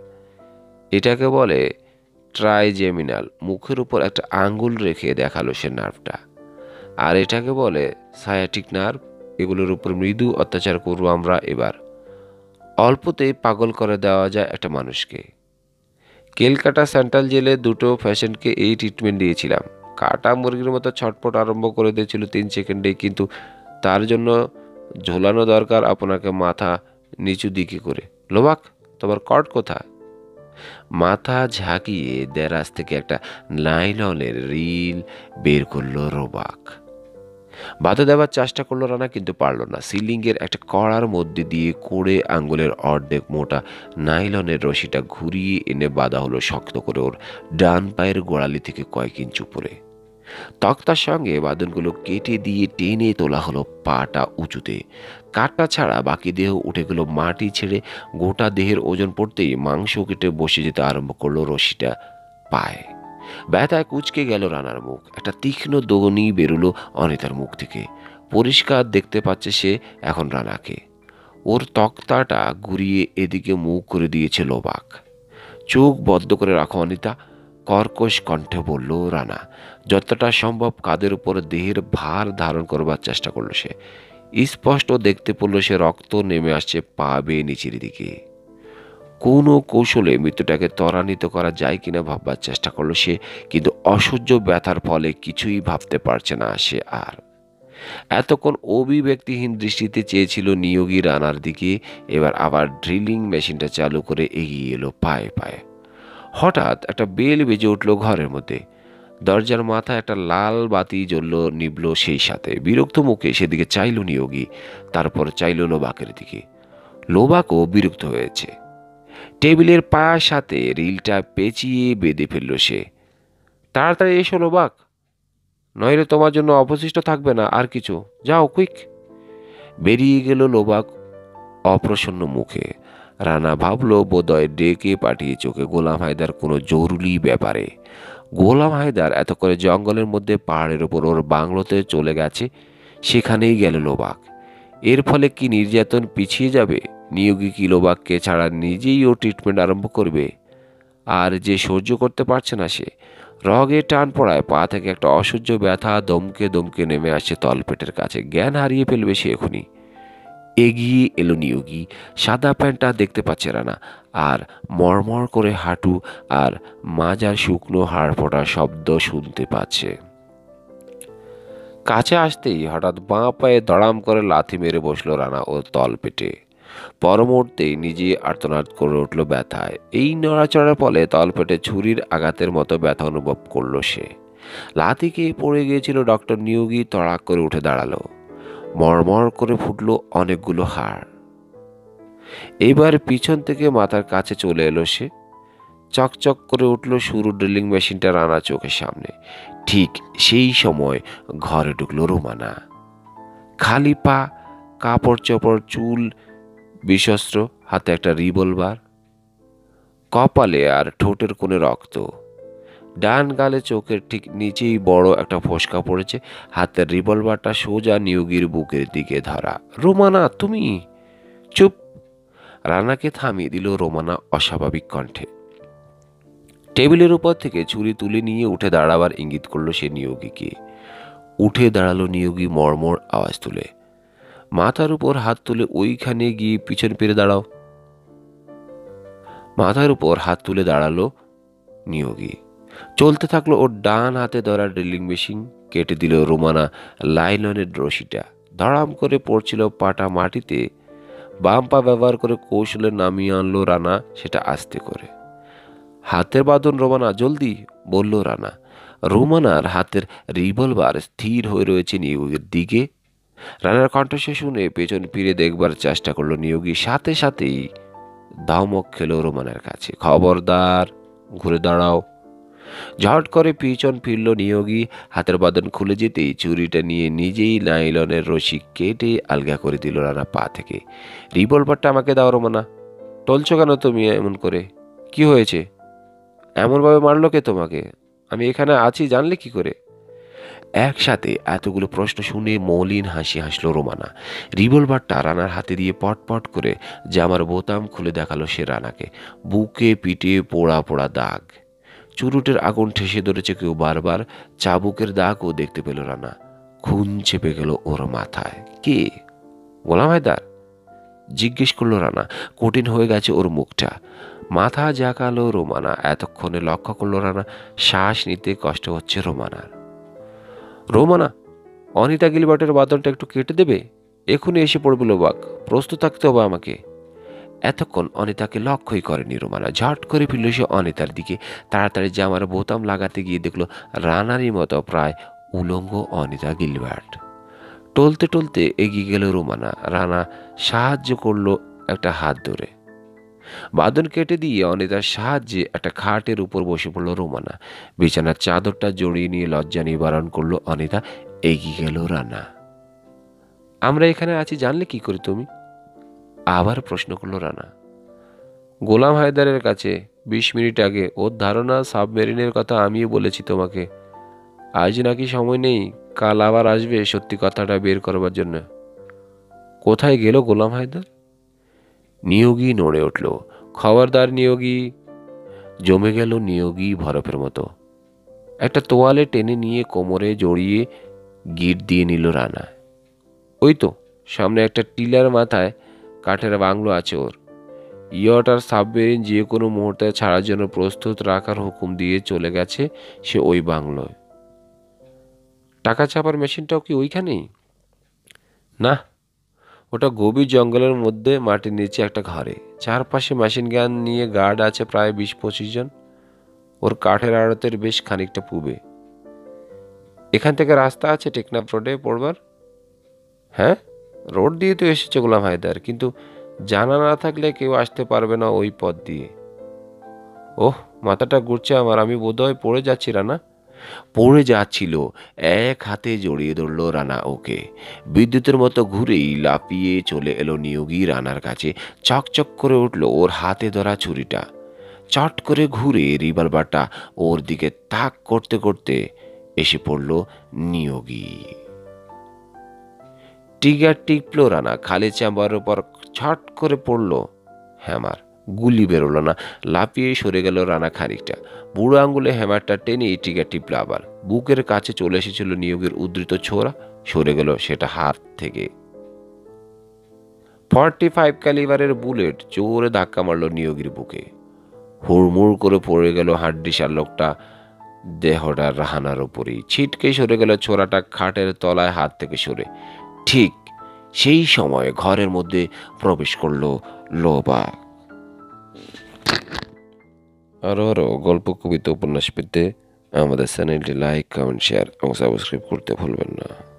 এটাকে বলে ট্রাইজেমিনাল। মুখের উপর একটা আঙ্গুল রেখে দেখালো সে নার্ভটা। আর এটাকে বলে সায়াটিক নার্ভ। এগুলোর উপর মৃদু অত্যাচার করবো আমরা এবার। অল্পতেই পাগল করে দেওয়া যায় একটা মানুষকে। কেলকাটা সেন্ট্রাল জেলে দুটো পেশেন্টকে এই ট্রিটমেন্ট দিয়েছিলাম। কাটা মুরগির মতো ছটপট আরম্ভ করে দিয়েছিল 3 সেকেন্ডে, কিন্তু তার জন্য ঝোলানো দরকার আপনাকে মাথা নিচু দিকে করে। লোবাক, তোমার কর্ড কোথায়? মাথা ঝাঁকিয়ে দেরাজ থেকে একটা নাইলনের রিল বের করলো রোবাক। বাধা দেওয়ার চেষ্টা করলো রানা, কিন্তু পারল না। সিলিংয়ের একটা কড়ার মধ্যে দিয়ে কোড়ে আঙ্গুলের অর্ধেক মোটা নাইলনের রশিটা ঘুরিয়ে এনে বাঁধা হলো শক্ত করে ওর ডান পায়ের গোড়ালি থেকে কয়েক ইঞ্চি উপরে। তক্তার সঙ্গে বাঁধনগুলো কেটে দিয়ে টেনে তোলা হলো পাটা উঁচুতে। কাঠটা ছাড়া বাকি দেহ উঠে গেল মাটি ছেড়ে। গোটা দেহের ওজন পড়তেই মাংস কেটে বসে যেতে আরম্ভ করলো রশিটা পায়ে। ব্যথায় কুঁচকে গেল রানার মুখ। একটা তীক্ষ্ণ দোনি বেরোলো অনিতার মুখ থেকে। পরিষ্কার দেখতে পাচ্ছে সে এখন রানাকে। ওর তক্তাটা ঘুরিয়ে এদিকে মুখ করে দিয়েছে লোবাক। চোখ বদ্ধ করে রাখো অনিতা, কর্কশ কণ্ঠে বলল রানা। যতটা সম্ভব কাঁধের উপর দেহের ভার ধারণ করবার চেষ্টা করলো সে। স্পষ্ট দেখতে পড়ল সে রক্ত নেমে আসছে পা বেয়ে নিচের দিকে। কোনো কৌশলে মৃত্যুটাকে ত্বরান্বিত করা যায় কিনা ভাববার চেষ্টা করলো সে, কিন্তু অসহ্য ব্যথার ফলে কিছুই ভাবতে পারছে না সে আর। এতক্ষণ অভিব্যক্তিহীন দৃষ্টিতে চেয়েছিল নিয়োগী রানার দিকে, এবার আবার ড্রিলিং মেশিনটা চালু করে এগিয়ে এলো পায়ে পায়ে। হঠাৎ একটা বেল বেজে উঠল ঘরের মধ্যে। দরজার মাথায় একটা লাল বাতি জ্বলল নিবল সেই সাথে। বিরক্ত মুখে সেদিকে চাইল নিয়োগী, তারপর চাইল লোবাকের দিকে। লোবাকও বিরক্ত হয়েছে। টেবিলের পায়ের সাথে রিলটা পেঁচিয়ে বেঁধে ফেলল সে। তাড়াতাড়ি এসো লোবাক, নইলে তোমার জন্য অবশিষ্ট থাকবে না আর কিছু। যাও কুইক। বেরিয়ে গেল লোবাক অপ্রসন্ন মুখে। রানা ভাবল বোধহয় ডেকে পাঠিয়ে চোখে গোলাম হায়দার কোনো জরুরি ব্যাপারে। গোলাম হায়দার এত করে জঙ্গলের মধ্যে পাহাড়ের ওপর ওর বাংলোতে চলে গেছে, সেখানেই গেল লোবাক। এর ফলে কি নির্যাতন পিছিয়ে যাবে? নিয়োগী কি লোবাককে ছাড়া নিজেই ও ট্রিটমেন্ট আরম্ভ করবে? আর যে সহ্য করতে পারছে না সে। রগে টান পড়ায় পা থেকে একটা অসহ্য ব্যথা দমকে দমকে নেমে আসছে তলপেটের কাছে। জ্ঞান হারিয়ে ফেলবে সে এখনই। এগিয়ে এলো নিয়োগী। সাদা প্যান্টটা দেখতে পাচ্ছে রানা, আর মড়মড় করে হাঁটু আর মাজার শুকনো হাড় ফোটার শব্দ শুনতে পাচ্ছে। কাছে আসতেই হঠাৎ বাঁ পায়ে দড়াম করে লাথি মেরে বসলো রানা ও তল পেটে। পর মুহূর্তেই নিজে আর্তনাদ করে উঠল ব্যথায়। এই নড়াচড়ার ফলে তলপেটে ছুরির আঘাতের মতো ব্যথা অনুভব করলো সে। লাথি খেয়ে পড়ে গিয়েছিল ডক্টর নিয়োগী তড়াক করে উঠে দাঁড়ালো। মড়মড় করে ফুটলো অনেকগুলো হাড়। এবার পিছন থেকে মাথার কাছে চলে এলো সে। চকচক করে উঠল শুরু ড্রিলিং মেশিনটা রানা চোখের সামনে। ঠিক সেই সময় ঘরে ঢুকলো রোমানা। খালি পা, কাপড় চোপড়, চুল বিশস্ত্র, হাতে একটা রিভলভার, কপালে আর ঠোঁটের কোণে রক্ত। ডান গালে চোখের ঠিক নিচেই বড় একটা ফোসকা পড়েছে। হাতের রিভলভারটা সোজা নিয়োগীর বুকের দিকে ধরা। রোমানা, তুমি! চুপ! রানাকে থামিয়ে দিল রোমানা অস্বাভাবিক কণ্ঠে। টেবিলের উপর থেকে ছুরি তুলে নিয়ে উঠে দাঁড়াবার ইঙ্গিত করলো সে নিয়োগীকে। উঠে দাঁড়ালো নিয়োগী মর্মর আওয়াজ তুলে। মাথার উপর হাত তুলে ওইখানে গিয়ে পিছন ফিরে দাঁড়াও। মাথার উপর হাত তুলে দাঁড়ালো নিয়োগী। চলতে থাকলো ওর ডান হাতে ধরা ড্রিলিং মেশিন। কেটে দিল রোমানা লাইলনের রশিটা। ধড়াম করে পড়ছিল পাটা মাটিতে। বাম পা ব্যবহার করে কৌশলে নামিয়ে আনলো রানা সেটা আস্তে করে। হাতের বাঁধন রোমানা, জলদি, বলল রানা। রোমানার হাতের রিভলভার স্থির হয়ে রয়েছে নিয়োগীর দিকে। রানার কণ্ঠস্বর শুনে পেছন ফিরে দেখবার চেষ্টা করলো নিয়োগী। সাথে সাথেই ধমক খেলো রোমানার কাছে, খবরদার, ঘুরে দাঁড়াও। ঝট করে পিছন ফিরল নিয়োগী। হাতের বাঁধন খুলে যেতেই চুরিটা নিয়ে নিজেই নাইলনের রশি কেটে আলগা করে দিল রানা পা থেকে। রিভলভারটা আমাকে দাও রোমানা। টলছো কেন তুমি এমন করে? কি হয়েছে? এমনভাবে মারলো কে তোমাকে? আমি এখানে আছি জানলে কি করে? একসাথে এতগুলো প্রশ্ন শুনে মলিন হাসি হাসল রোমানা। রিভলভারটা রানার হাতে দিয়ে পটপট করে জামার বোতাম খুলে দেখালো সে রানাকে। বুকে পিঠে পোড়া পোড়া দাগ, চুরুটের আগুন ঠেসে ধরেছে কেউ বারবার। চাবুকের দাগও দেখতে পেল রানা। খুন চেপে গেল ওর মাথায়। কে? গোলাম হায়দার? জিজ্ঞেস করলো রানা। কঠিন হয়ে গেছে ওর মুখটা। মাথা জাকালো রোমানা। এতক্ষণে লক্ষ্য করলো রানা শ্বাস নিতে কষ্ট হচ্ছে রোমানার। রোমানা, অনিতা গিলবার্টের বাদনটা একটু কেটে দেবে? এখনই এসে পড়বে লোবাক, প্রস্তুত থাকতে হবে আমাকে। এতক্ষণ অনিতাকে লক্ষ্যই করেনি রোমানা। ঝট করে ফিরল সে অনিতার দিকে। তাড়াতাড়ি জামার বোতাম লাগাতে গিয়ে দেখলো রানারই মতো প্রায় উলঙ্গ অনিতা গিলবার্ট। টলতে টলতে এগিয়ে গেল রোমানা। রানা সাহায্য করলো একটা হাত ধরে। বাঁধন কেটে দিয়ে অনিতার সাহায্যে একটা খাটের উপর বসে পড়ল রোমানা। বিছানার চাদরটা জড়িয়ে নিয়ে লজ্জা নিবারণ করলো অনিতা। এগিয়ে গেল রানা। আমরা এখানে আছি জানলে কি করে তুমি? আবার প্রশ্ন করলো রানা। গোলাম হায়দারের কাছে 20 মিনিট আগে। ওর ধারণা সাবমেরিনের কথা আমিও বলেছি তোমাকে। আজ নাকি সময় নেই, কাল আবার আসবে সত্যি কথাটা বের করবার জন্য। কোথায় গেল গোলাম হায়দার? নিয়োগী নড়ে উঠল। খবরদার নিয়োগী! জমে গেল নিয়োগী বরফের মতো। একটা তোয়ালে টেনে নিয়ে কোমরে জড়িয়ে গিট দিয়ে নিল রানা। ওই তো সামনে একটা টিলার মাথায় কাঠের বাংলো আছে ওর। ইয়ট আর সাবমেরিন যে কোনো মুহূর্তে ছাড়ার জন্য প্রস্তুত রাখার হুকুম দিয়ে চলে গেছে সে ওই বাংলোয়। টাকা ছাপার মেশিনটাও কি ওইখানেই? না, ওটা গভীর জঙ্গলের মধ্যে মাটির নিচে একটা ঘরে। চারপাশে মেশিন গান নিয়ে গার্ড আছে প্রায় 20-25 জন। ওর কাঠের আড়তের বেশ খানিকটা পূবে। এখান থেকে রাস্তা আছে টেকনাফ রোডে পড়বার? হ্যাঁ, রোড দিয়ে তো এসেছে গোলাম হায়দার, কিন্তু জানা না থাকলে কেউ আসতে পারবে না ওই পথ দিয়ে। ওহ, মাথাটা ঘুরছে আমার, আমি বোধহয় পড়ে যাচ্ছি রানা। পড়ে যাচ্ছিল। এক হাতে জড়িয়ে ধরল রানা ওকে। বিদ্যুতের মতো ঘুরেই লাফিয়ে চলে এলো নিয়োগী রানার কাছে। চকচক করে উঠল ওর হাতে ধরা ছুরিটা। চট করে ঘুরে রিভলভারটা ওর দিকে তাক করতে করতে এসে পড়ল নিয়োগী। ট্রিগার টিপল রানা। খালি চাম্বার উপর ছট করে পড়ল হ্যামার। গুলি বেরোলো না। লাফিয়ে সরে গেল রানা খানিকটা। বুড়ো আঙ্গুলে হ্যামারটা টেনে ট্রিগার টিপল আবার। বুকের কাছে চলে এসেছিল নিয়োগের উদ্ধৃত ছোরা। সরে গেল সেটা হাত থেকে। 45 ক্যালিবারের বুলেট জোরে ধাক্কা মারল নিয়োগীর বুকে। হুড়মুড় করে পড়ে গেল হাড্ডিসার লোকটা দেহটা রাহানার উপরেই। ছিটকে সরে গেল ছোড়াটা খাটের তলায় হাত থেকে সরে। ঠিক সেই সময় ঘরের মধ্যে প্রবেশ করলো লোবা। আরও গল্প, কবিতা, উপন্যাস পেতে আমাদের চ্যানেলটি লাইক, কমেন্ট, শেয়ার এবং সাবস্ক্রাইব করতে ভুলবেন না।